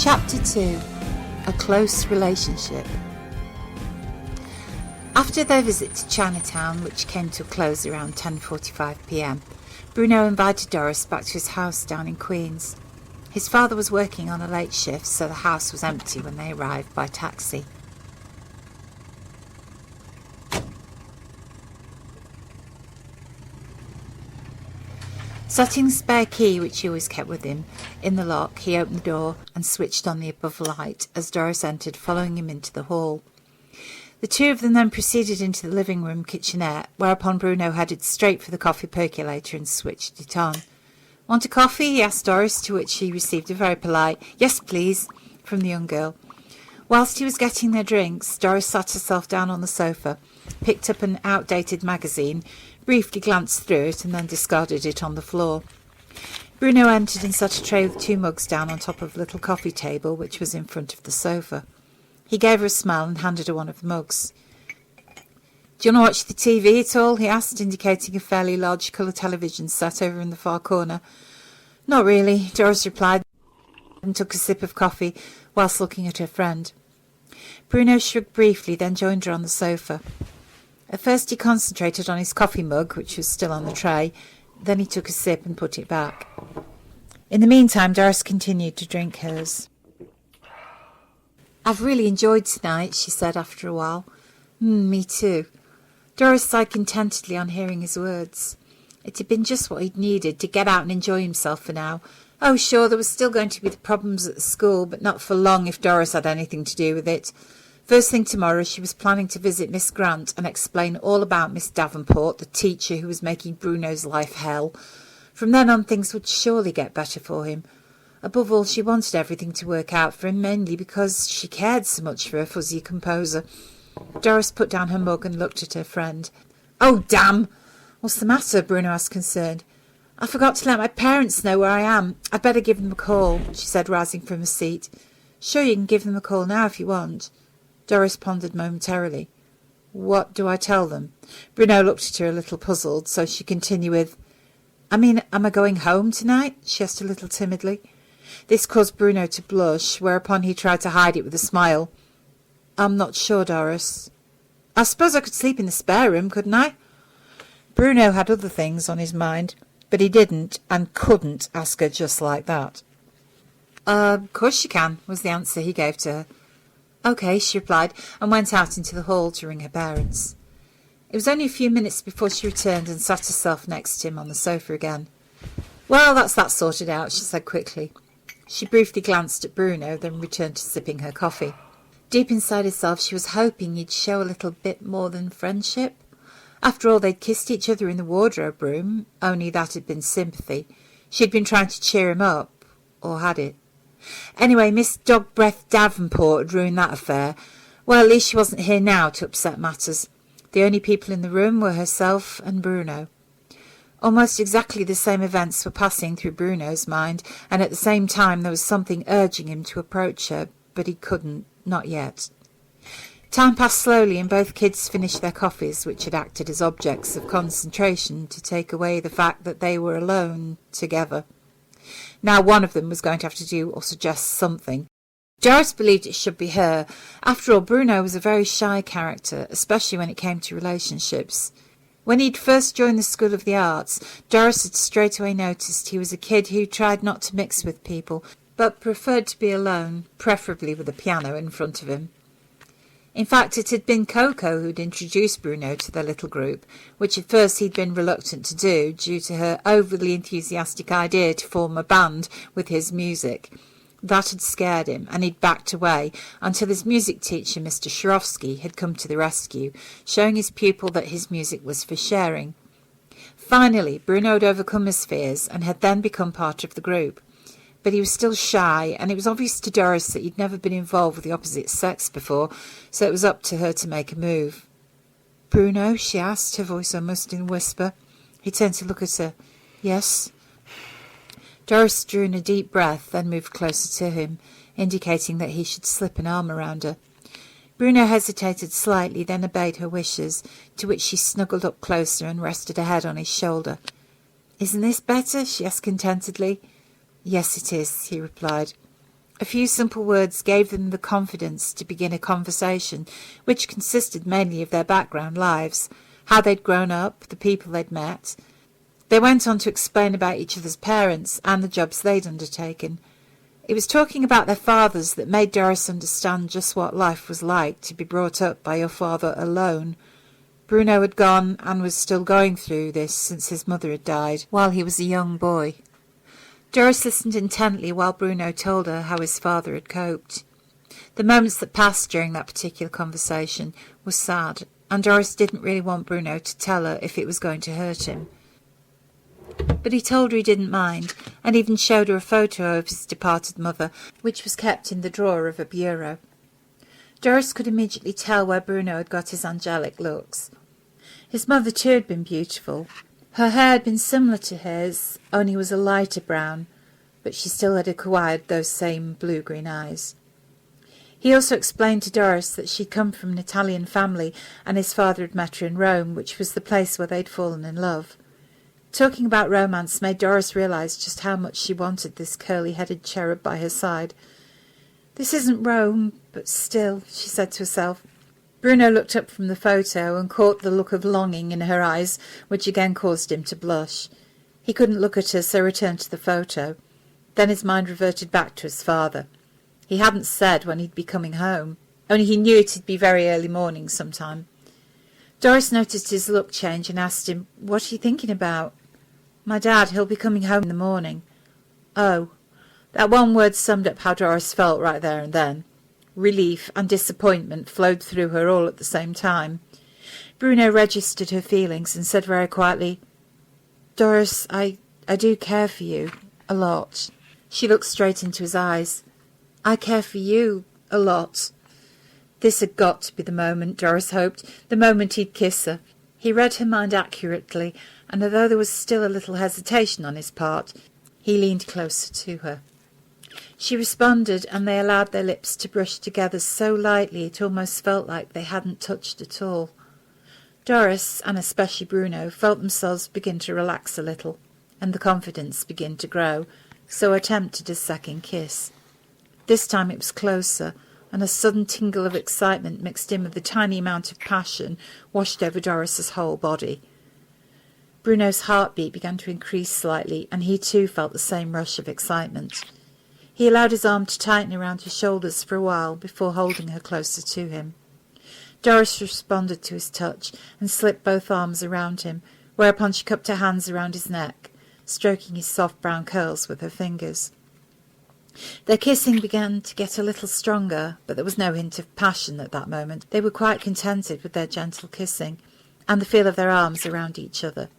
Chapter 2. A Close Relationship. After their visit to Chinatown, which came to a close around 10:45 p.m, Bruno invited Doris back to his house down in Queens. His father was working on a late shift, so the house was empty when they arrived by taxi. Setting the spare key, which he always kept with him, in the lock, he opened the door and switched on the above light as Doris entered, following him into the hall. The two of them then proceeded into the living room kitchenette, whereupon Bruno headed straight for the coffee percolator and switched it on. "Want a coffee?" he asked Doris, to which she received a very polite "Yes, please," from the young girl. Whilst he was getting their drinks, Doris sat herself down on the sofa, picked up an outdated magazine, briefly glanced through it, and then discarded it on the floor. Bruno entered and set a tray with 2 mugs down on top of a little coffee table which was in front of the sofa. He gave her a smile and handed her one of the mugs. "Do you want to watch the TV at all?" he asked, indicating a fairly large colour television set over in the far corner. "Not really," Doris replied, and took a sip of coffee whilst looking at her friend. Bruno shrugged briefly, then joined her on the sofa. At first he concentrated on his coffee mug, which was still on the tray. Then he took a sip and put it back. In the meantime, Doris continued to drink hers. "I've really enjoyed tonight," she said after a while. Me too." Doris sighed contentedly on hearing his words. It had been just what he'd needed to get out and enjoy himself for now. Oh, sure, there was still going to be the problems at the school, but not for long if Doris had anything to do with it. First thing tomorrow she was planning to visit Miss Grant and explain all about Miss Davenport, the teacher who was making Bruno's life hell. From then on things would surely get better for him. Above all, she wanted everything to work out for him, mainly because she cared so much for her fuzzy composer. Doris put down her mug and looked at her friend. "Oh, damn! What's the matter?" Bruno asked, concerned. "I forgot to let my parents know where I am. I'd better give them a call," she said, rising from her seat. "Sure, you can give them a call now if you want." Doris pondered momentarily. "What do I tell them?" Bruno looked at her a little puzzled, so she continued with, am I going home tonight?" she asked a little timidly. This caused Bruno to blush, whereupon he tried to hide it with a smile. "I'm not sure, Doris." "I suppose I could sleep in the spare room, couldn't I?" Bruno had other things on his mind, but he didn't and couldn't ask her just like that. Of course you can," was the answer he gave to her. "OK," she replied, and went out into the hall to ring her parents. It was only a few minutes before she returned and sat herself next to him on the sofa again. "Well, that's that sorted out," she said quickly. She briefly glanced at Bruno, then returned to sipping her coffee. Deep inside herself she was hoping he'd show a little bit more than friendship. After all, they'd kissed each other in the wardrobe room, only that had been sympathy. She'd been trying to cheer him up, or had it? Anyway, Miss Dog-Breath Davenport had ruined that affair. Well, at least she wasn't here now to upset matters. The only people in the room were herself and Bruno. Almost exactly the same events were passing through Bruno's mind, and at the same time there was something urging him to approach her, but he couldn't, not yet. Time passed slowly, and both kids finished their coffees, which had acted as objects of concentration to take away the fact that they were alone together. Now one of them was going to have to do or suggest something. Doris believed it should be her. After all, Bruno was a very shy character, especially when it came to relationships. When he'd first joined the School of the Arts, Doris had straight away noticed he was a kid who tried not to mix with people, but preferred to be alone, preferably with a piano in front of him. In fact, it had been Coco who'd introduced Bruno to their little group, which at first he'd been reluctant to do due to her overly enthusiastic idea to form a band with his music. That had scared him, and he'd backed away until his music teacher, Mr. Shorofsky, had come to the rescue, showing his pupil that his music was for sharing. Finally, Bruno had overcome his fears and had then become part of the group. But he was still shy, and it was obvious to Doris that he'd never been involved with the opposite sex before, so it was up to her to make a move. "Bruno?" she asked, her voice almost in a whisper. He turned to look at her. "Yes?" Doris drew in a deep breath, then moved closer to him, indicating that he should slip an arm around her. Bruno hesitated slightly, then obeyed her wishes, to which she snuggled up closer and rested her head on his shoulder. "Isn't this better?" she asked contentedly. "Yes, it is," he replied. A few simple words gave them the confidence to begin a conversation which consisted mainly of their background lives, how they'd grown up, the people they'd met. They went on to explain about each other's parents and the jobs they'd undertaken. It was talking about their fathers that made Doris understand just what life was like to be brought up by your father alone. Bruno had gone and was still going through this since his mother had died while he was a young boy. Doris listened intently while Bruno told her how his father had coped. The moments that passed during that particular conversation were sad, and Doris didn't really want Bruno to tell her if it was going to hurt him. But he told her he didn't mind, and even showed her a photo of his departed mother, which was kept in the drawer of a bureau. Doris could immediately tell where Bruno had got his angelic looks. His mother too had been beautiful. Her hair had been similar to his, only was a lighter brown, but she still had acquired those same blue-green eyes. He also explained to Doris that she'd come from an Italian family and his father had met her in Rome, which was the place where they'd fallen in love. Talking about romance made Doris realise just how much she wanted this curly-headed cherub by her side. "This isn't Rome, but still," she said to herself. Bruno looked up from the photo and caught the look of longing in her eyes, which again caused him to blush. He couldn't look at her, so returned to the photo. Then his mind reverted back to his father. He hadn't said when he'd be coming home, only he knew it'd be very early morning sometime. Doris noticed his look change and asked him, "What are you thinking about?" "My dad, he'll be coming home in the morning." "Oh." That one word summed up how Doris felt right there and then. Relief and disappointment flowed through her all at the same time. Bruno registered her feelings and said very quietly, "Doris, I do care for you. A lot." She looked straight into his eyes. "I care for you. A lot." This had got to be the moment, Doris hoped, the moment he'd kiss her. He read her mind accurately, and although there was still a little hesitation on his part, he leaned closer to her. She responded, and they allowed their lips to brush together so lightly it almost felt like they hadn't touched at all. Doris, and especially Bruno, felt themselves begin to relax a little, and the confidence begin to grow, so attempted a second kiss. This time it was closer, and a sudden tingle of excitement mixed in with a tiny amount of passion washed over Doris's whole body. Bruno's heartbeat began to increase slightly, and he too felt the same rush of excitement. He allowed his arm to tighten around her shoulders for a while before holding her closer to him. Doris responded to his touch and slipped both arms around him, whereupon she cupped her hands around his neck, stroking his soft brown curls with her fingers. Their kissing began to get a little stronger, but there was no hint of passion at that moment. They were quite contented with their gentle kissing and the feel of their arms around each other.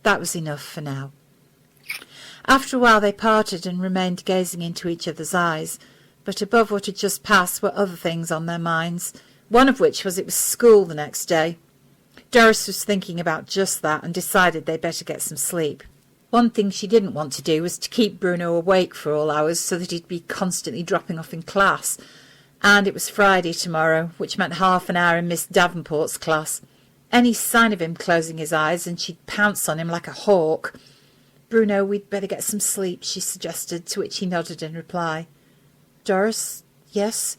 That was enough for now. After a while they parted and remained gazing into each other's eyes, but above what had just passed were other things on their minds, one of which was it was school the next day. Doris was thinking about just that and decided they'd better get some sleep. One thing she didn't want to do was to keep Bruno awake for all hours so that he'd be constantly dropping off in class. And it was Friday tomorrow, which meant half an hour in Miss Davenport's class. Any sign of him closing his eyes and she'd pounce on him like a hawk. "Bruno, we'd better get some sleep," she suggested, to which he nodded in reply. "Doris, yes?"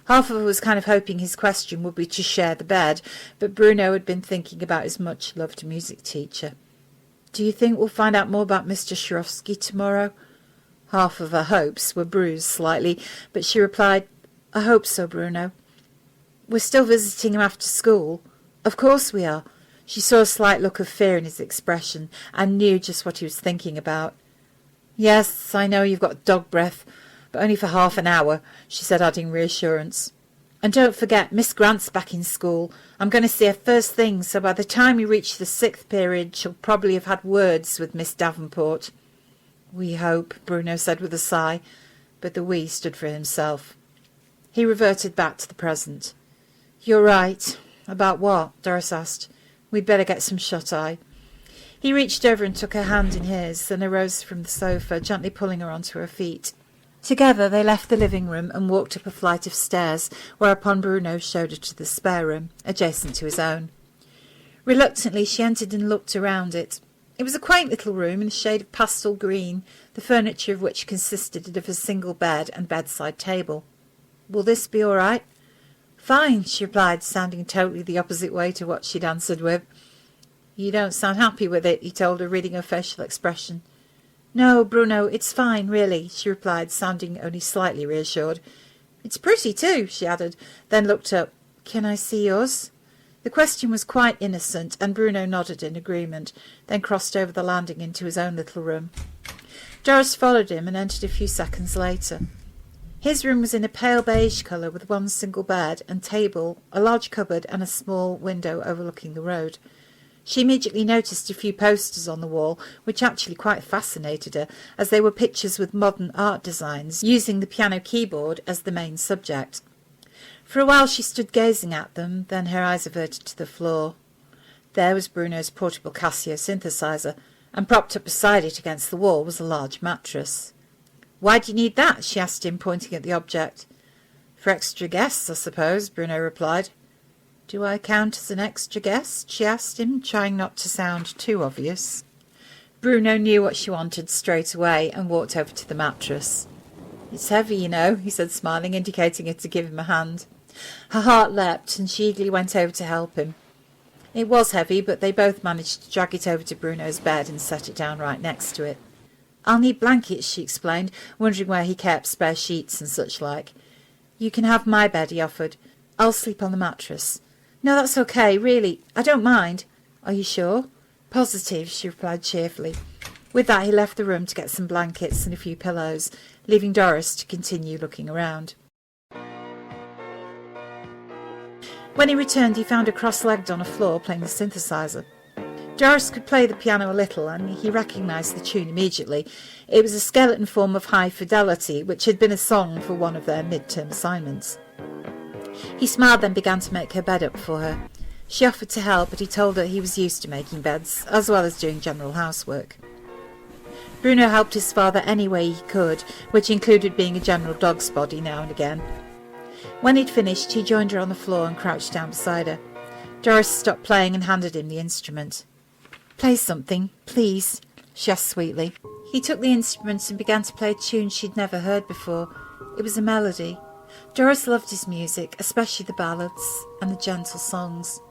Half of her was kind of hoping his question would be to share the bed, but Bruno had been thinking about his much-loved music teacher. "Do you think we'll find out more about Mr. Shorofsky tomorrow?" Half of her hopes were bruised slightly, but she replied, "I hope so, Bruno." "We're still visiting him after school?" "Of course we are." She saw a slight look of fear in his expression and knew just what he was thinking about. "Yes, I know you've got dog breath, but only for half an hour," she said, adding reassurance. "And don't forget, Miss Grant's back in school. I'm going to see her first thing, so by the time we reach the 6th period, she'll probably have had words with Miss Davenport." "We hope," Bruno said with a sigh, but the "we" stood for himself. He reverted back to the present. "You're right." "About what?" Doris asked. "We'd better get some shut-eye." He reached over and took her hand in his, then arose from the sofa, gently pulling her onto her feet. Together they left the living room and walked up a flight of stairs, whereupon Bruno showed her to the spare room, adjacent to his own. Reluctantly she entered and looked around it. It was a quaint little room in a shade of pastel green, the furniture of which consisted of a single bed and bedside table. "Will this be all right?" "Fine," she replied, sounding totally the opposite way to what she'd answered with. "You don't sound happy with it," he told her, reading her facial expression. "No, Bruno, it's fine, really," she replied, sounding only slightly reassured. "It's pretty, too," she added, then looked up. "Can I see yours?" The question was quite innocent, and Bruno nodded in agreement, then crossed over the landing into his own little room. Doris followed him and entered a few seconds later. His room was in a pale beige colour, with one single bed and table, a large cupboard and a small window overlooking the road. She immediately noticed a few posters on the wall, which actually quite fascinated her, as they were pictures with modern art designs, using the piano keyboard as the main subject. For a while she stood gazing at them, then her eyes averted to the floor. There was Bruno's portable Casio synthesizer, and propped up beside it against the wall was a large mattress. "Why do you need that?" she asked him, pointing at the object. "For extra guests, I suppose," Bruno replied. "Do I count as an extra guest?" she asked him, trying not to sound too obvious. Bruno knew what she wanted straight away and walked over to the mattress. "It's heavy, you know," he said, smiling, indicating her to give him a hand. Her heart leapt, and she eagerly went over to help him. It was heavy, but they both managed to drag it over to Bruno's bed and set it down right next to it. "I'll need blankets," she explained, wondering where he kept spare sheets and such like. "You can have my bed," he offered. "I'll sleep on the mattress." "No, that's okay, really. I don't mind." "Are you sure?" "Positive," she replied cheerfully. With that he left the room to get some blankets and a few pillows, leaving Doris to continue looking around. When he returned he found her cross-legged on a floor playing the synthesizer. Doris could play the piano a little, and he recognised the tune immediately. It was a skeleton form of High Fidelity, which had been a song for one of their mid-term assignments. He smiled, then began to make her bed up for her. She offered to help, but he told her he was used to making beds, as well as doing general housework. Bruno helped his father any way he could, which included being a general dog's body now and again. When he'd finished, he joined her on the floor and crouched down beside her. Doris stopped playing and handed him the instrument. "Play something, please," she asked sweetly. He took the instrument and began to play a tune she'd never heard before. It was a melody. Doris loved his music, especially the ballads and the gentle songs.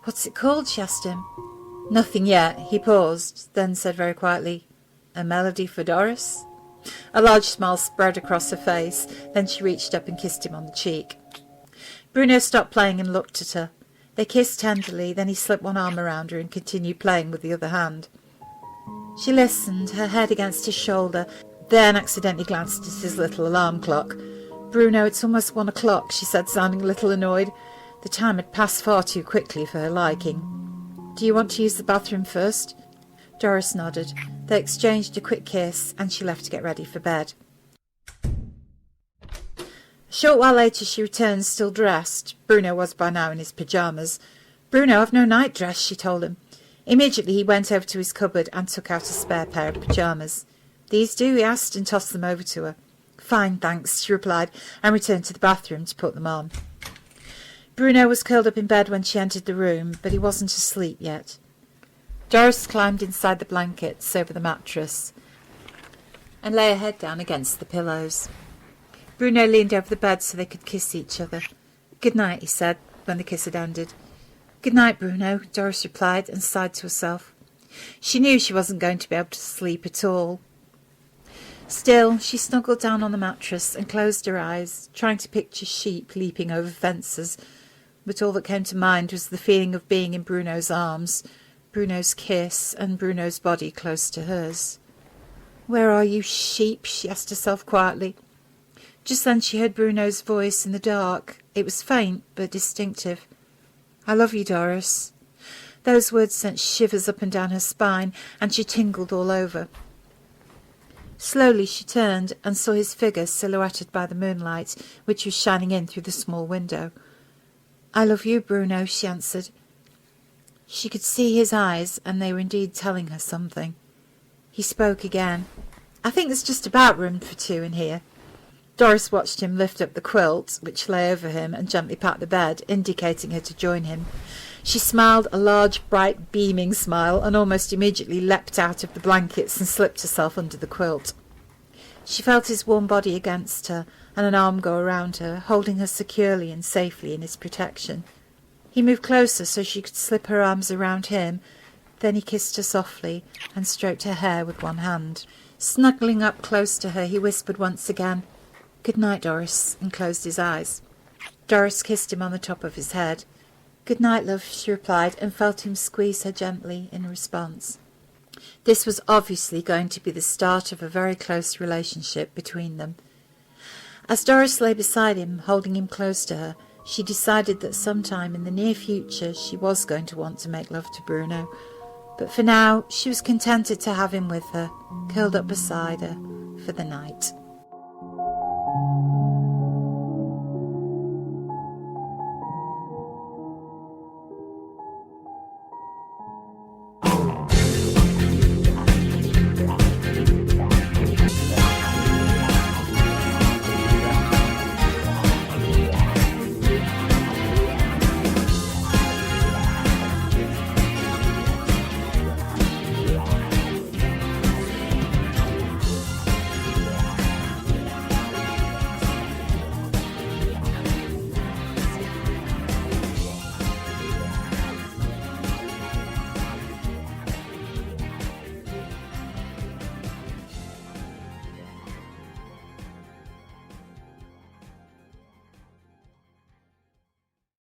"What's it called?" she asked him. "Nothing yet." He paused, then said very quietly, "A melody for Doris?" A large smile spread across her face, then she reached up and kissed him on the cheek. Bruno stopped playing and looked at her. They kissed tenderly, then he slipped one arm around her and continued playing with the other hand. She listened, her head against his shoulder, then accidentally glanced at his little alarm clock. "Bruno, it's almost 1 o'clock," she said, sounding a little annoyed. The time had passed far too quickly for her liking. "Do you want to use the bathroom first?" Doris nodded. They exchanged a quick kiss, and she left to get ready for bed. A short while later she returned, still dressed. Bruno was by now in his pyjamas. "Bruno, I've no nightdress," she told him. Immediately he went over to his cupboard and took out a spare pair of pyjamas. "These do?" he asked, and tossed them over to her. "Fine, thanks," she replied, and returned to the bathroom to put them on. Bruno was curled up in bed when she entered the room, but he wasn't asleep yet. Doris climbed inside the blankets over the mattress and lay her head down against the pillows. Bruno leaned over the bed so they could kiss each other. "Good night," he said, when the kiss had ended. "Good night, Bruno," Doris replied, and sighed to herself. She knew she wasn't going to be able to sleep at all. Still, she snuggled down on the mattress and closed her eyes, trying to picture sheep leaping over fences, but all that came to mind was the feeling of being in Bruno's arms, Bruno's kiss, and Bruno's body close to hers. "Where are you, sheep?" she asked herself quietly. Just then she heard Bruno's voice in the dark. It was faint, but distinctive. "I love you, Doris." Those words sent shivers up and down her spine, and she tingled all over. Slowly she turned and saw his figure silhouetted by the moonlight, which was shining in through the small window. "I love you, Bruno," she answered. She could see his eyes, and they were indeed telling her something. He spoke again. "I think there's just about room for 2 in here." Doris watched him lift up the quilt, which lay over him, and gently pat the bed, indicating her to join him. She smiled a large, bright, beaming smile and almost immediately leapt out of the blankets and slipped herself under the quilt. She felt his warm body against her and an arm go around her, holding her securely and safely in his protection. He moved closer so she could slip her arms around him. Then he kissed her softly and stroked her hair with one hand. Snuggling up close to her, he whispered once again, "Good night, Doris," and closed his eyes. Doris kissed him on the top of his head. "Good night, love," she replied, and felt him squeeze her gently in response. This was obviously going to be the start of a very close relationship between them. As Doris lay beside him, holding him close to her, she decided that sometime in the near future she was going to want to make love to Bruno. But for now, she was contented to have him with her, curled up beside her, for the night.